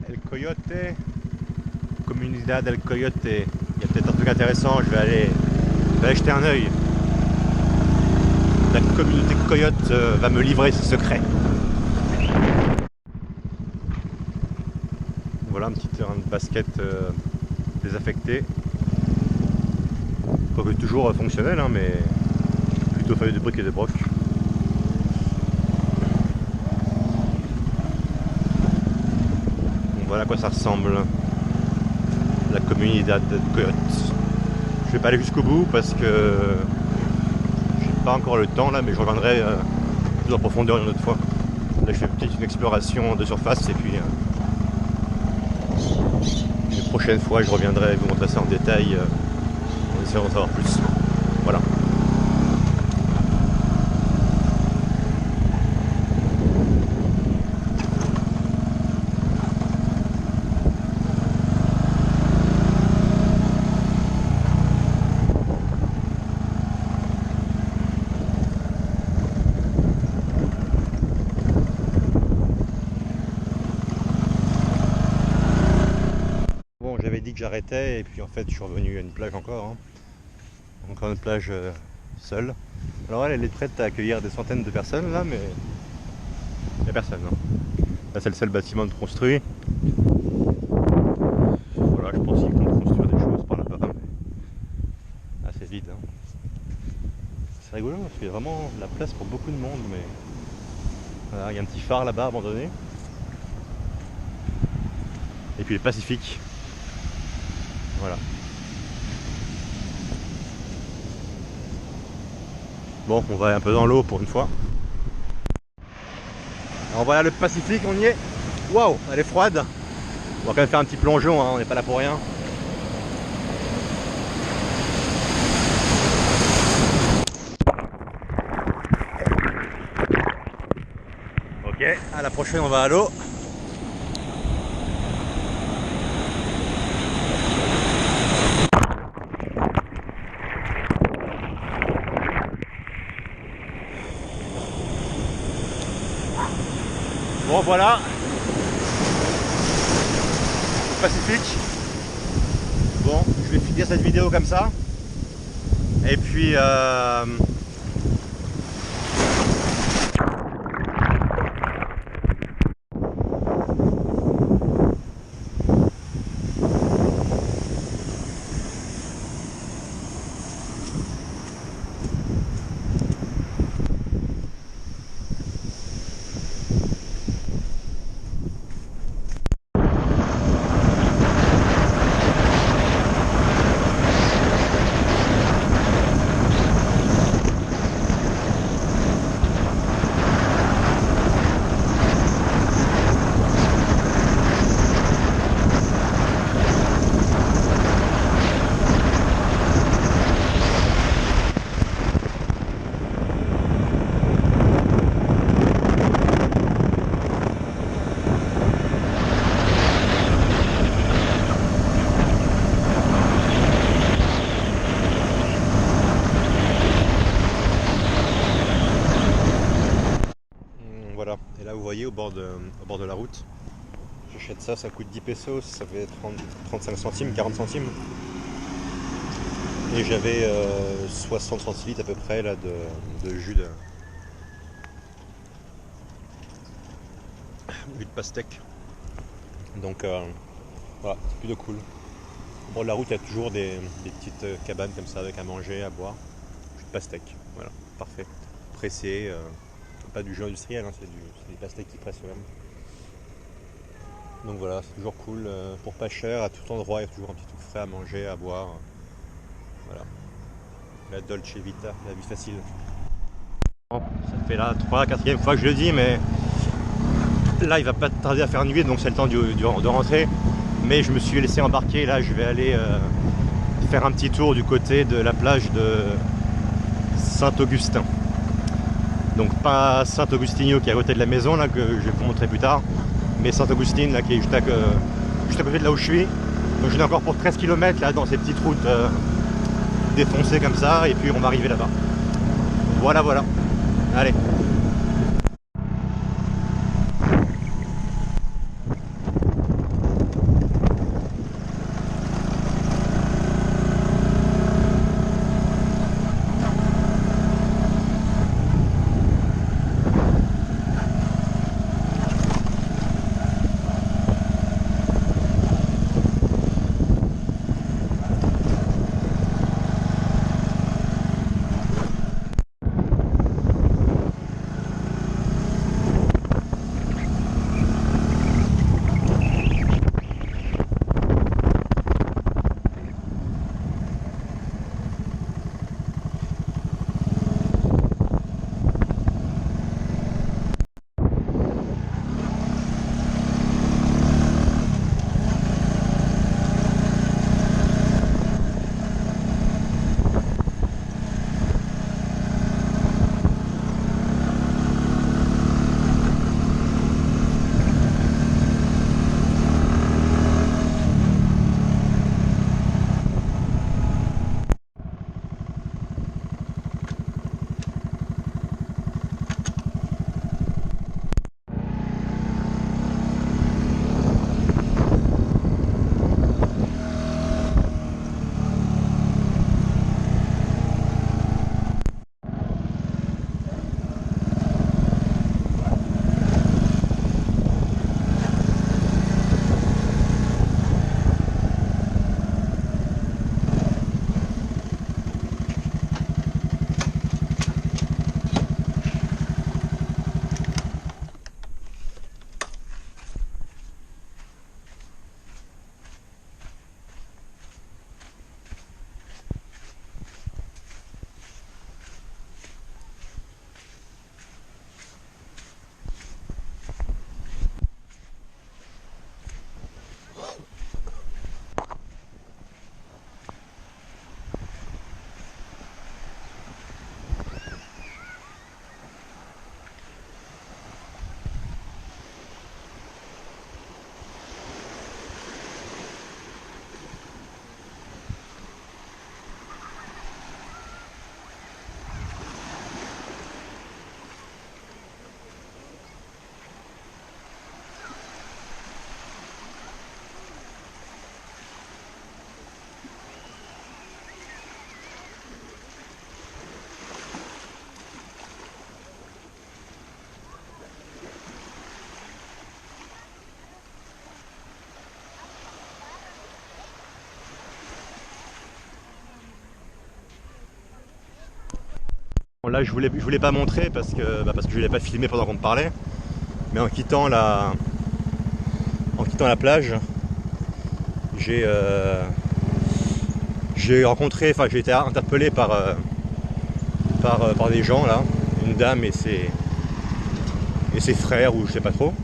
El Coyote, Comunidad del Coyote. Il y a peut-être un truc intéressant, je vais aller jeter un œil. La communauté Coyote va me livrer ses secrets. Voilà un petit terrain de basket désaffecté. Quoique toujours fonctionnel, hein, mais plutôt fait de briques et de broc. Donc voilà à quoi ça ressemble, la Comunidad de Coyote. Je vais pas aller jusqu'au bout parce que j'ai pas encore le temps là, mais je reviendrai plus en profondeur une autre fois. Là je fais peut-être une exploration de surface et puis une prochaine fois je reviendrai vous montrer ça en détail en essayant d'en savoir plus. Voilà. Bon, j'avais dit que j'arrêtais et puis en fait je suis revenu à une plage encore, hein. Encore une plage seule. Alors elle est prête à accueillir des centaines de personnes là, mais il n'y a personne, hein. Là c'est le seul bâtiment de construit. Voilà, je pense qu'ils vont construire des choses par là-bas, mais assez vide, hein. C'est rigolo parce qu'il y a vraiment la place pour beaucoup de monde, mais voilà, il y a un petit phare là-bas abandonné. Et puis le Pacifique. Voilà. Bon, on va aller un peu dans l'eau pour une fois. Alors voilà le Pacifique, on y est. Waouh, elle est froide. On va quand même faire un petit plongeon, hein, on n'est pas là pour rien. Ok, à la prochaine on va à l'eau. Bon voilà, le Pacifique. Bon, je vais finir cette vidéo comme ça. Et puis voilà, et là vous voyez au bord de la route, j'achète ça, ça coûte 10 pesos, ça fait 35 centimes, 40 centimes. Et j'avais 60 centilitres à peu près là, de jus de pastèque. Donc voilà, c'est plutôt cool. Au bord de la route, il y a toujours des petites cabanes comme ça avec à manger, à boire. Jus de pastèque, voilà, parfait. Pressé, pas du jus industriel, hein, c'est des pastèques qui pressent eux-mêmes. Donc voilà, c'est toujours cool. Pour pas cher, à tout endroit, il y a toujours un petit truc frais à manger, à boire. Voilà. La Dolce Vita, la vie facile. Bon, ça fait la 3e, 4e fois que je le dis, mais là il va pas tarder à faire nuit, donc c'est le temps de rentrer. Mais je me suis laissé embarquer, là je vais aller faire un petit tour du côté de la plage de Saint-Augustin. Donc pas Saint-Augustinho qui est à côté de la maison, là, que je vais vous montrer plus tard, mais Saint-Augustine, là, qui est juste à côté de là où je suis. Donc je vais encore pour 13 km là, dans ces petites routes défoncées comme ça, et puis on va arriver là-bas. Voilà, voilà. Allez. Bon, là je voulais pas montrer parce que je voulais pas filmer pendant qu'on me parlait. Mais en quittant la plage, j'ai j'ai été interpellé par des gens là, une dame et ses frères ou je sais pas trop.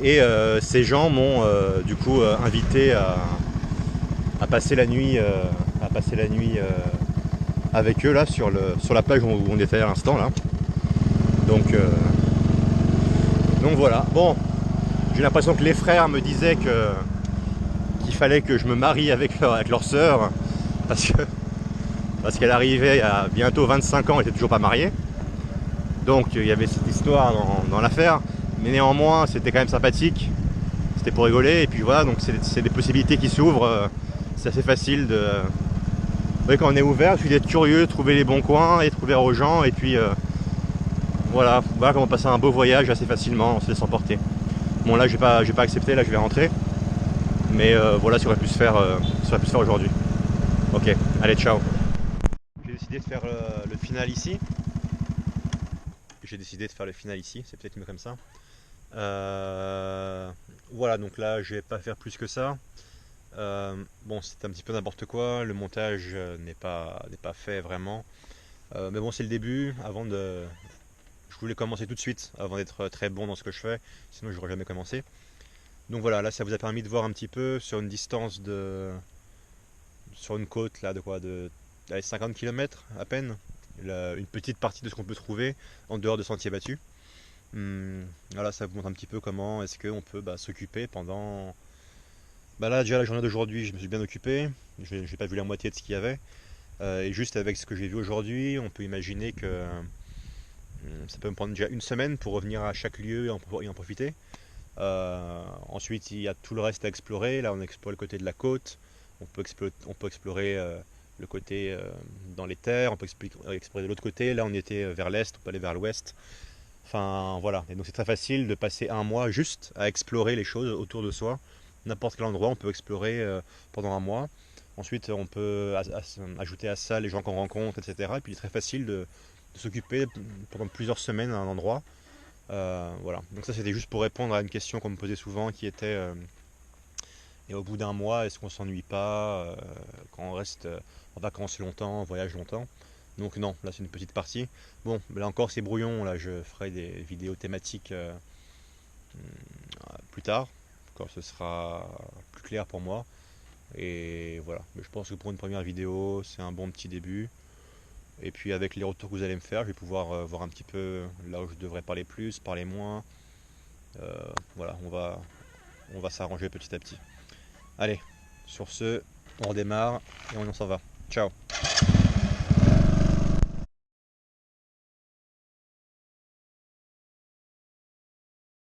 Et ces gens m'ont du coup invité à passer la nuit, avec eux là sur la plage où on était à l'instant là. Donc, donc voilà. Bon, j'ai l'impression que les frères me disaient qu'il fallait que je me marie avec leur sœur parce qu'elle arrivait à bientôt 25 ans, elle était toujours pas mariée. Donc il y avait cette histoire dans l'affaire. Mais néanmoins, c'était quand même sympathique. C'était pour rigoler. Et puis voilà, donc c'est des possibilités qui s'ouvrent. C'est assez facile de. Vous voyez, quand on est ouvert, il suffit d'être curieux, trouver les bons coins, être ouvert aux gens. Et puis voilà comment passer un beau voyage assez facilement en se laissant porter. Bon, là, je vais pas accepter, là, je vais rentrer. Mais voilà, ça aurait pu se faire aujourd'hui. Ok, allez, ciao. J'ai décidé de faire le final ici. C'est peut-être mieux comme ça. Voilà, donc là je vais pas faire plus que ça. Bon, c'est un petit peu n'importe quoi, le montage n'est pas fait vraiment. Mais bon, c'est le début. Je voulais commencer tout de suite avant d'être très bon dans ce que je fais, sinon je n'aurais jamais commencé. Donc voilà, là ça vous a permis de voir un petit peu sur une distance sur une côte là allez, 50 km à peine, une petite partie de ce qu'on peut trouver en dehors de sentiers battus. Voilà, ça vous montre un petit peu comment est-ce qu'on peut s'occuper pendant. Là déjà la journée d'aujourd'hui, je me suis bien occupé. J'ai pas vu la moitié de ce qu'il y avait. Et juste avec ce que j'ai vu aujourd'hui, on peut imaginer que ça peut me prendre déjà une semaine pour revenir à chaque lieu et en profiter. Ensuite, il y a tout le reste à explorer. Là, on explore le côté de la côte. On peut explorer le côté dans les terres. On peut explorer de l'autre côté. Là, on était vers l'est. On peut aller vers l'ouest. Enfin voilà, et donc c'est très facile de passer un mois juste à explorer les choses autour de soi. N'importe quel endroit, on peut explorer pendant un mois. Ensuite, on peut ajouter à ça les gens qu'on rencontre, etc. Et puis, il est très facile de s'occuper pendant plusieurs semaines à un endroit. Voilà, donc ça c'était juste pour répondre à une question qu'on me posait souvent qui était et au bout d'un mois, est-ce qu'on s'ennuie pas quand on reste en vacances longtemps, en voyage longtemps? Donc non, là c'est une petite partie. Bon, là encore c'est brouillon, là je ferai des vidéos thématiques plus tard, quand ce sera plus clair pour moi. Et voilà, mais je pense que pour une première vidéo, c'est un bon petit début. Et puis avec les retours que vous allez me faire, je vais pouvoir voir un petit peu là où je devrais parler plus, parler moins. Voilà, on va s'arranger petit à petit. Allez, sur ce, on redémarre et on s'en va. Ciao.